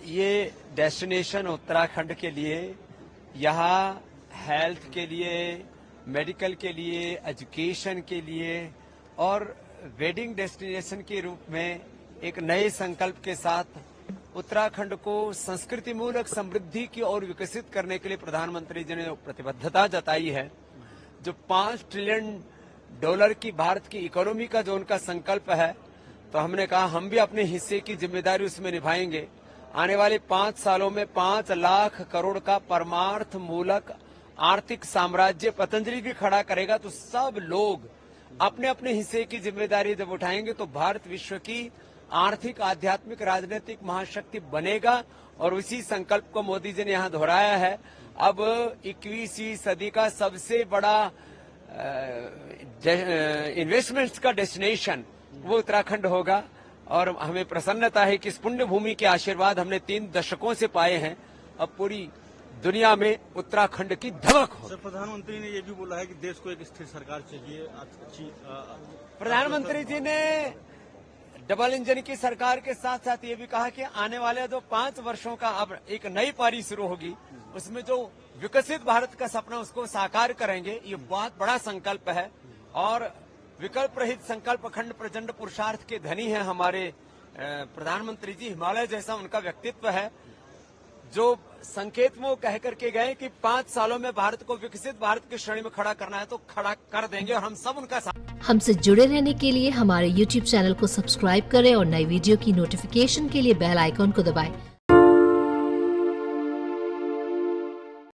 ये डेस्टिनेशन उत्तराखंड के लिए, यहाँ हेल्थ के लिए, मेडिकल के लिए, एजुकेशन के लिए और वेडिंग डेस्टिनेशन के रूप में एक नए संकल्प के साथ उत्तराखंड को संस्कृति मूलक समृद्धि की ओर विकसित करने के लिए प्रधानमंत्री जी ने प्रतिबद्धता जताई है। जो $5 ट्रिलियन की भारत की इकोनॉमी का जो उनका संकल्प है, तो हमने कहा हम भी अपने हिस्से की जिम्मेदारी उसमें निभाएंगे। आने वाले 5 सालों में 5 लाख करोड़ का परमार्थ मूलक आर्थिक साम्राज्य पतंजलि भी खड़ा करेगा। तो सब लोग अपने अपने हिस्से की जिम्मेदारी जब उठाएंगे तो भारत विश्व की आर्थिक, आध्यात्मिक, राजनीतिक महाशक्ति बनेगा। और उसी संकल्प को मोदी जी ने यहाँ दोहराया है। अब 21वीं सदी का सबसे बड़ा इन्वेस्टमेंट्स का डेस्टिनेशन वो उत्तराखंड होगा। और हमें प्रसन्नता है कि इस पुण्य भूमि के आशीर्वाद हमने 3 दशकों से पाए हैं। अब पूरी दुनिया में उत्तराखंड की धमक हो। सर, प्रधानमंत्री ने ये भी बोला है कि देश को एक स्थिर सरकार चाहिए, अच्छी। प्रधानमंत्री जी ने डबल इंजन की सरकार के साथ साथ ये भी कहा कि आने वाले जो 5 वर्षों का अब एक नई पारी शुरू होगी, उसमें जो विकसित भारत का सपना उसको साकार करेंगे। ये बहुत बड़ा संकल्प है और विकल्प रहित संकल्प अखंड प्रचंड पुरुषार्थ के धनी है हमारे प्रधानमंत्री जी। हिमालय जैसा उनका व्यक्तित्व है। जो संकेत वो कह करके गए कि 5 सालों में भारत को विकसित भारत की श्रेणी में खड़ा करना है तो खड़ा कर देंगे और हम सब उनका साथ। हमसे जुड़े रहने के लिए हमारे YouTube चैनल को सब्सक्राइब करें और नई वीडियो की नोटिफिकेशन के लिए बेल आइकॉन को दबाएं।